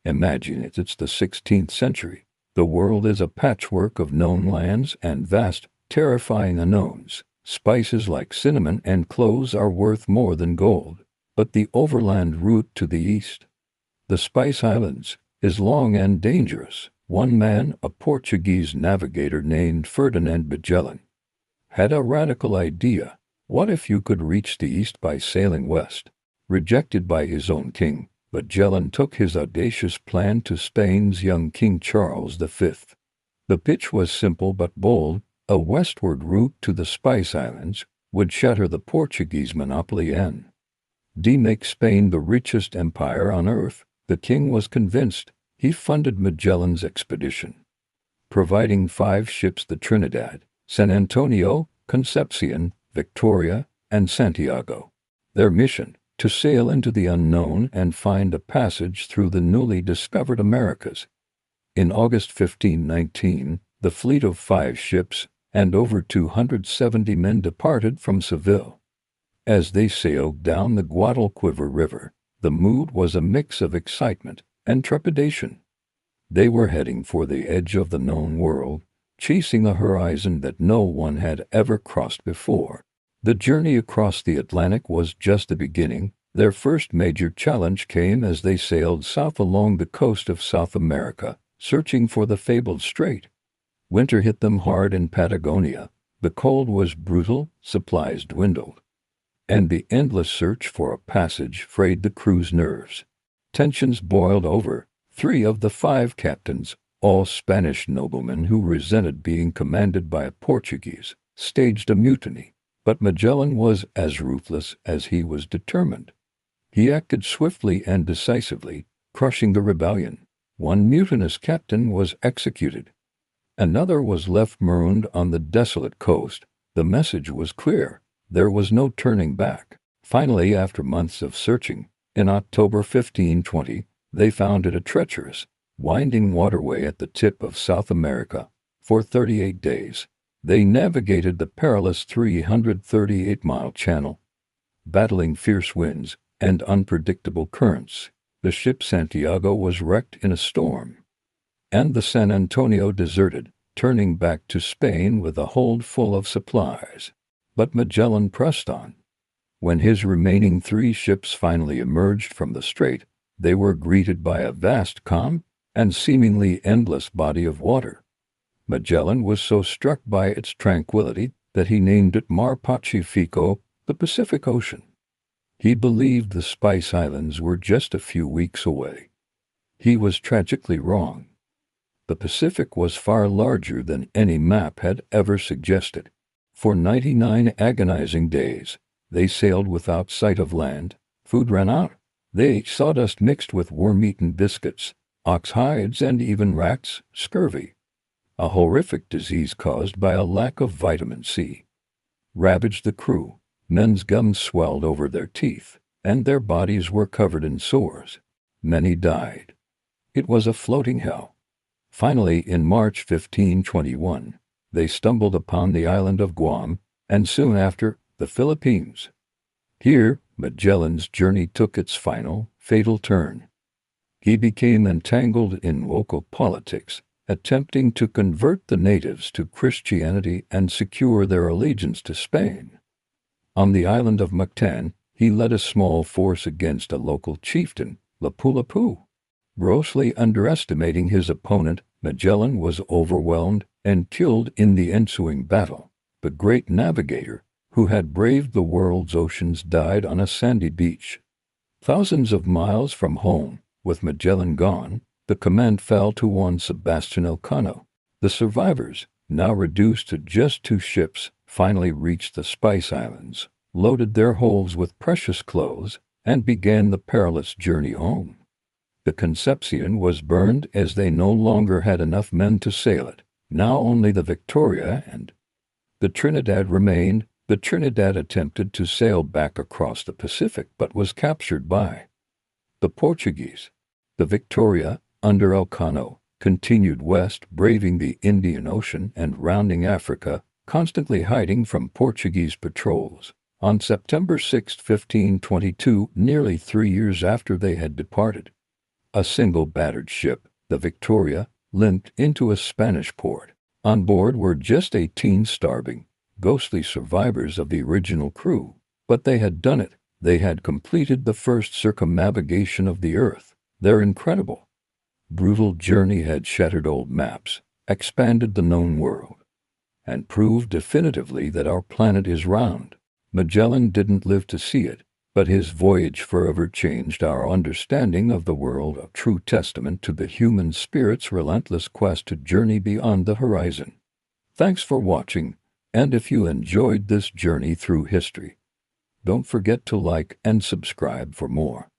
Imagine it's the 16th century. The world is a patchwork of known lands and vast, terrifying unknowns. Spices like cinnamon and cloves are worth more than gold. But the overland route to the east, the Spice Islands, is long and dangerous. One man, a Portuguese navigator named Ferdinand Magellan, had a radical idea. What if you could reach the east by sailing west? Rejected by his own king, Magellan took his audacious plan to Spain's young King Charles V. The pitch was simple but bold. A westward route to the Spice Islands would shatter the Portuguese monopoly and make Spain the richest empire on earth. The king was convinced. He funded Magellan's expedition, providing 5 ships: the Trinidad, San Antonio, Concepcion, Victoria, and Santiago. Their mission: to sail into the unknown and find a passage through the newly discovered Americas. In August 1519, the fleet of 5 ships and over 270 men departed from Seville. As they sailed down the Guadalquivir River, the mood was a mix of excitement and trepidation. They were heading for the edge of the known world, chasing a horizon that no one had ever crossed before. The journey across the Atlantic was just the beginning. Their first major challenge came as they sailed south along the coast of South America, searching for the fabled strait. Winter hit them hard in Patagonia. The cold was brutal, supplies dwindled, and the endless search for a passage frayed the crew's nerves. Tensions boiled over. 3 of the 5 captains, all Spanish noblemen who resented being commanded by a Portuguese, staged a mutiny. But Magellan was as ruthless as he was determined. He acted swiftly and decisively, crushing the rebellion. One mutinous captain was executed. Another was left marooned on the desolate coast. The message was clear. There was no turning back. Finally, after months of searching, in October 1520, they found it: a treacherous, winding waterway at the tip of South America. For 38 days, they navigated the perilous 338-mile channel, battling fierce winds and unpredictable currents. The ship Santiago was wrecked in a storm, and the San Antonio deserted, turning back to Spain with a hold full of supplies. But Magellan pressed on. When his remaining 3 ships finally emerged from the strait, they were greeted by a vast, calm, and seemingly endless body of water. Magellan was so struck by its tranquility that he named it Mar Pacifico, the Pacific Ocean. He believed the Spice Islands were just a few weeks away. He was tragically wrong. The Pacific was far larger than any map had ever suggested. For 99 agonizing days, they sailed without sight of land. Food ran out. They ate sawdust mixed with worm-eaten biscuits, ox hides, and even rats. Scurvy, a horrific disease caused by a lack of vitamin C, ravaged the crew. Men's gums swelled over their teeth, and their bodies were covered in sores. Many died. It was a floating hell. Finally, in March 1521, they stumbled upon the island of Guam, and soon after, the Philippines. Here, Magellan's journey took its final, fatal turn. He became entangled in local politics, attempting to convert the natives to Christianity and secure their allegiance to Spain. On the island of Mactan, he led a small force against a local chieftain, Lapu-Lapu. Grossly underestimating his opponent, Magellan was overwhelmed and killed in the ensuing battle. The great navigator, who had braved the world's oceans, died on a sandy beach. Thousands of miles from home, with Magellan gone, the command fell to one Sebastian Elcano. The survivors, now reduced to just 2 ships, finally reached the Spice Islands, loaded their holds with precious clothes, and began the perilous journey home. The Concepcion was burned as they no longer had enough men to sail it. Now only the Victoria and the Trinidad remained. The Trinidad attempted to sail back across the Pacific but was captured by the Portuguese. The Victoria, under Elcano, continued west, braving the Indian Ocean and rounding Africa, constantly hiding from Portuguese patrols. On September 6, 1522, nearly 3 years after they had departed, A single battered ship, the Victoria, limped into a Spanish port. On board were just 18 starving, ghostly survivors of the original crew. But they had done it. They had completed the first circumnavigation of the Earth. Their incredible, brutal journey had shattered old maps, expanded the known world, and proved definitively that our planet is round. Magellan didn't live to see it, but his voyage forever changed our understanding of the world, a true testament to the human spirit's relentless quest to journey beyond the horizon. Thanks for watching, and if you enjoyed this journey through history, don't forget to like and subscribe for more.